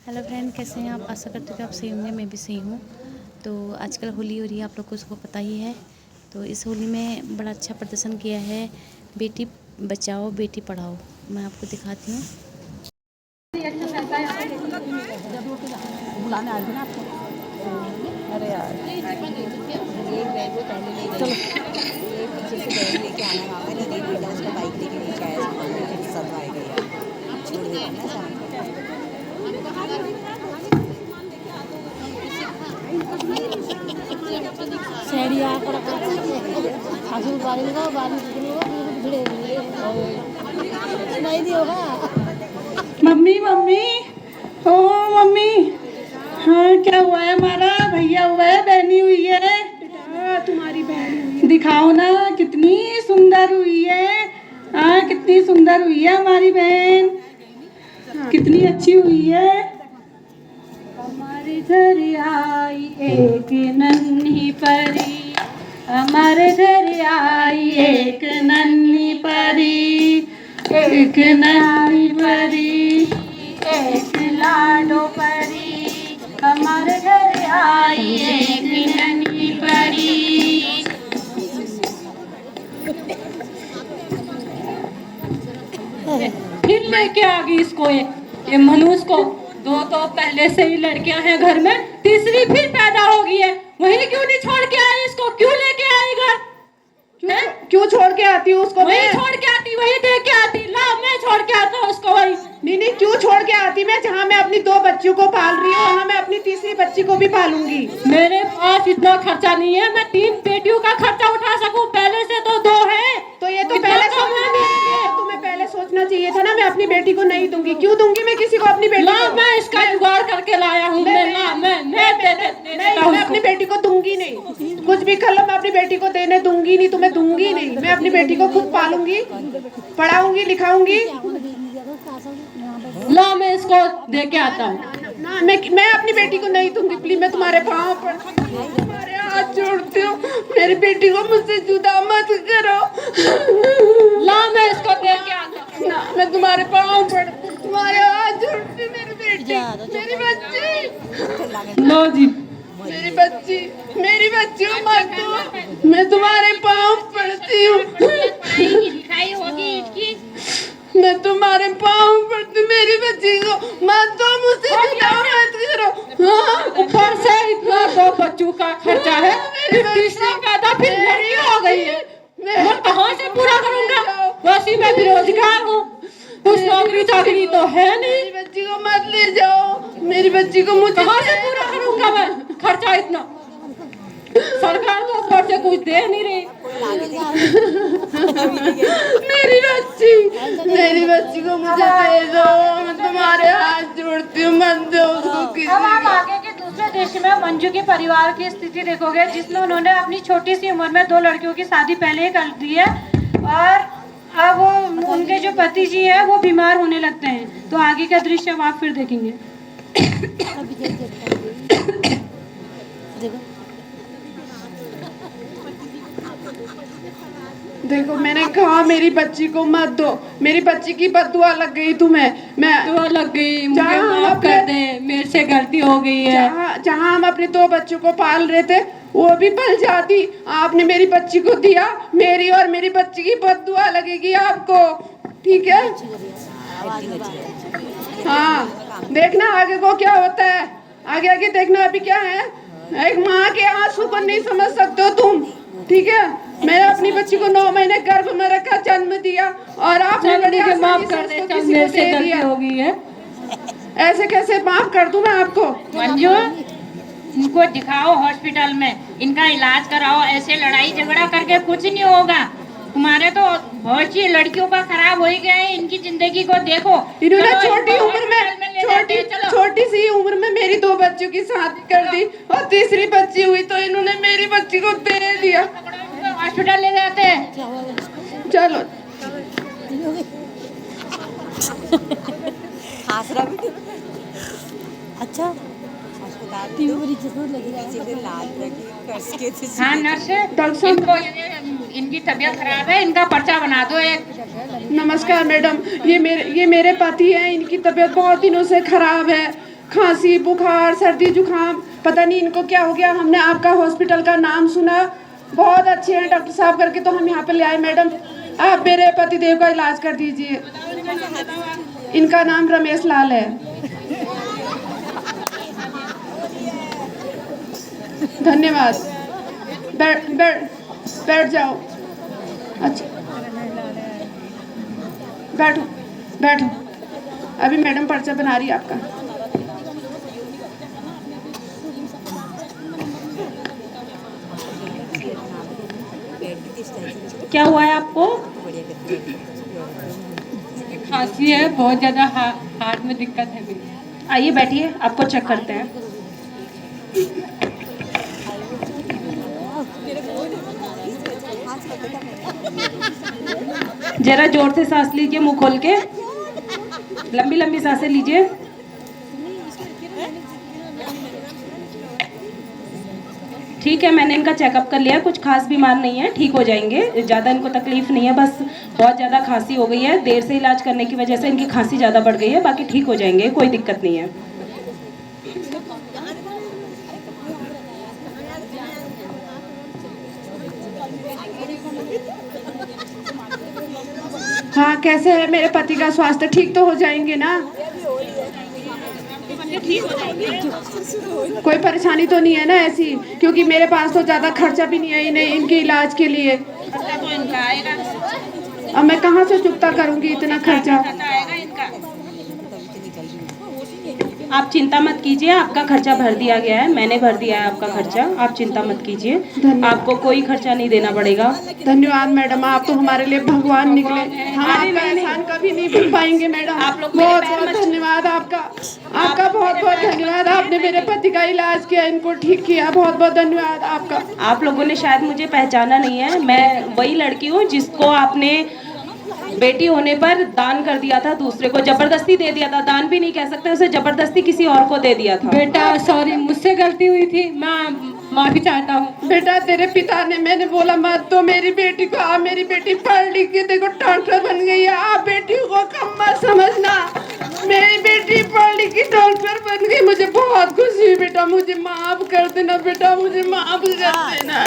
Hello friend, कैसे हैं आप? आशा करते हो कि आप सही होंगे। मैं भी सही हूँ। तो आजकल होली हो रही है, आप लोग को सबको पता ही है। तो इस होली में बड़ा अच्छा प्रदर्शन किया है बेटी बचाओ बेटी पढ़ाओ। मैं आपको दिखाती हूँ। बुलाने आ ना आपको। अरे यार ये बैग वो पहले लेके ये पीछे से बैग लेके आना मामा नहीं नहीं बेटा उसका बाइक लेके नीचे आया सदवाएगा यार छोड़ देगा ना शाम सेड़िया पर आजू बारिश को भिड़े नहीं नहीं होगा। मम्मी मम्मी ओ मम्मी, हाँ क्या हुआ है? हमारा भैया हुआ है, बहनी हुई है। बेटा तुम्हारी बहन दिखाओ ना, कितनी सुंदर हुई है। हाँ कितनी सुंदर हुई है हमारी बहन, कितनी अच्छी हुई है। हमारे घर आई एक नन्ही परी, हमारे घर आई एक नन्ही परी, एक नन्ही परी, एक लाडो परी, हमारे घर आई एक नन्ही परी। फिर लेके आ गई इसको, ये मनुष्य को। दो तो पहले से ही लड़कियां हैं घर में, तीसरी फिर पैदा हो गई है। वही क्यों नहीं छोड़ के आई इसको? क्यों लेके आई घर? क्यों छोड़ के आती हूँ उसको? वही छोड़ के आती, वही दे के आती। ला मैं छोड़ के आता हूँ उसको वही। नहीं नहीं, क्यों छोड़ के आती? मैं जहाँ मैं अपनी 2 बच्चियों को पाल रही हूँ, वहाँ मैं अपनी तीसरी बच्ची को भी पालूंगी। मेरे पास इतना खर्चा नहीं है, मैं 3 बेटियों का खर्चा उठा सकूँ। पहले से तो 2 है, तो ये तो पहले तुम्हें पहले सोचना चाहिए था ना। मैं अपनी बेटी को नहीं दूंगी। क्यों दूंगी मैं किसी को अपनी बेटी को? मैं इसका जुगाड़ करके लाया हूँ। मैं अपनी बेटी को दूंगी नहीं। कुछ भी कर लो, मैं अपनी बेटी को देने दूंगी नहीं। तुम्हें दूंगी नहीं। मैं अपनी बेटी को खुद पालूंगी, पढ़ाऊंगी, लिखाऊंगी। ला मैं इसको दे के आता हूँ। मैं अपनी बेटी को नहीं दूंगी। प्लीज मैं तुम्हारे पाँव पड़ती हूँ, तुम्हारे हाथ जोड़ती हूँ। मेरी बेटी को मुझसे जुदा मत करो। ला मैं इसको दे के आता हूँ। ना मैं तुम्हारे पाँव पड़ती हूँ, तुम्हारे हाथ जोड़ती हूँ। मेरी बेटी, मेरी बच्ची, लो जी मेरी बच्ची को मत दो। मैं तुम्हारे पाँव पड़ती हूँ। मैं तुम्हारे पाँव पड़ती हूँ। मेरी बच्ची को मत दो, मुझसे जुदा मत करो। ऊपर से इतना 2 बच्चों का खर्चा है, तीसरी पैदा फिर लड़की हो गई है। मैं कहाँ से पूरा करूँगा? वैसे मैं बेरोजगार हूँ, कुछ नौकरी चाकरी तो है नहीं। मेरी बच्ची को मत ले जाओ। मेरी बच्ची को मुझे कहाँ से पूरा करूँगा मैं? खर्चा इतना सरकार तो ऊपर से कुछ दे नहीं रही। मेरी बच्ची को मुझे दे दो। मैं तुम्हारे हाथ जोड़ती हूँ, मत दो उसको किसी को। अब आप आगे के दूसरे दृश्य में मंजू के परिवार की स्थिति देखोगे, जिसमें उन्होंने अपनी छोटी सी उम्र में 2 लड़कियों की शादी पहले ही कर दी है और अब उनके जो पति जी है वो बीमार होने लगते हैं। तो आगे का दृश्य अब आप फिर देखेंगे। देखो मैंने कहा मेरी बच्ची को मत दो। मेरी बच्ची की बददुआ लग गई तुम्हें। मैं दुआ लग गई, मुझे माफ कर दे, मेरे से गलती हो गई है। जहाँ हम अपने 2 बच्चों को पाल रहे थे वो भी पल जाती। आपने मेरी बच्ची को दिया, मेरी और मेरी बच्ची की बददुआ लगेगी आपको, ठीक है? हाँ देखना आगे को क्या होता है। आगे आगे देखना। अभी क्या है, एक माँ के आंसू को नहीं समझ सकते हो तुम, ठीक है? मैंने अपनी बच्ची को 9 महीने गर्भ में रखा, जन्म दिया और आपने माफ कर दे, मेरे से गलती हो गई है। ऐसे कैसे माफ कर दूं मैं आपको? मंजू, इनको दिखाओ हॉस्पिटल में, इनका इलाज कराओ। ऐसे लड़ाई झगड़ा करके कुछ नहीं होगा। तुम्हारे तो बहुत सी लड़कियों का खराब हो ही गया है। इनकी जिंदगी को देखो। इन्होंने छोटी सी उम्र में मेरी 2 बच्चों की शादी कर दी और तीसरी बच्ची हुई तो इन्होंने मेरी बच्ची को दे दिया। हॉस्पिटल ले जाते हैं। चलो अच्छा हाँ नर्स, इनको इनकी तबीयत खराब है, इनका पर्चा बना दो एक। नमस्कार मैडम, ये मेरे पति हैं। इनकी तबीयत बहुत दिनों से खराब है। खांसी बुखार सर्दी जुकाम, पता नहीं इनको क्या हो गया। हमने आपका हॉस्पिटल का नाम सुना, बहुत अच्छे हैं डॉक्टर साहब करके, तो हम यहाँ पे ले आए। मैडम आप मेरे पतिदेव का इलाज कर दीजिए। इनका नाम रमेश लाल है। धन्यवाद। बैठ जाओ। अच्छा बैठो बैठो। अभी मैडम पर्चा बना रही है आपका। क्या हुआ है आपको? खांसी है बहुत ज़्यादा, हार्ट में दिक्कत है मेरी। आइए बैठिए, आपको चेक करते हैं। जरा जोर से सांस लीजिए, मुंह खोल के लंबी लंबी सांसें लीजिए। ठीक है, मैंने इनका चेकअप कर लिया, कुछ खास बीमार नहीं है, ठीक हो जाएंगे। ज़्यादा इनको तकलीफ नहीं है, बस बहुत ज़्यादा खांसी हो गई है, देर से इलाज करने की वजह से इनकी खांसी ज़्यादा बढ़ गई है, बाकी ठीक हो जाएंगे, कोई दिक्कत नहीं है। हाँ, कैसे है मेरे पति का स्वास्थ्य? ठीक तो हो जाएंगे ना? कोई परेशानी तो नहीं है ना ऐसी? क्योंकि मेरे पास तो ज़्यादा खर्चा भी नहीं है इन्हें इनके इलाज के लिए। अब मैं कहाँ से चुकता करूँगी इतना खर्चा? आप चिंता मत कीजिए, आपका खर्चा भर दिया गया है, मैंने भर दिया है आपका खर्चा, आप चिंता मत कीजिए, आपको कोई खर्चा नहीं देना पड़ेगा। धन्यवाद मैडम, आप तो हमारे लिए भगवान निकले। हम आपका एहसान कभी नहीं भूल पाएंगे मैडम। आप लोग बहुत बहुत धन्यवाद आपका, आपका बहुत बहुत धन्यवाद। आपने मेरे पति का इलाज किया, इनको ठीक किया, बहुत बहुत धन्यवाद आपका। आप लोगों ने शायद मुझे पहचाना नहीं है, मैं वही लड़की हूँ जिसको आपने बेटी होने पर दान कर दिया था, दूसरे को जबरदस्ती दे दिया था, दान भी नहीं कह सकते उसे, जबरदस्ती किसी और को दे दिया था। बेटा सॉरी, मुझसे गलती हुई थी, मैं माफी चाहता हूँ। बेटा तेरे पिता ने, मैंने बोला मत तो मेरी बेटी को, आप मेरी बेटी पढ़ लिख के देखो डॉक्टर बन गई है, आप बेटी को कम मत समझना। मेरी बेटी पढ़ लिख के डॉक्टर बन गई, मुझे बहुत खुशी हुई। बेटा मुझे माफ कर देना, बेटा मुझे माफ कर देना।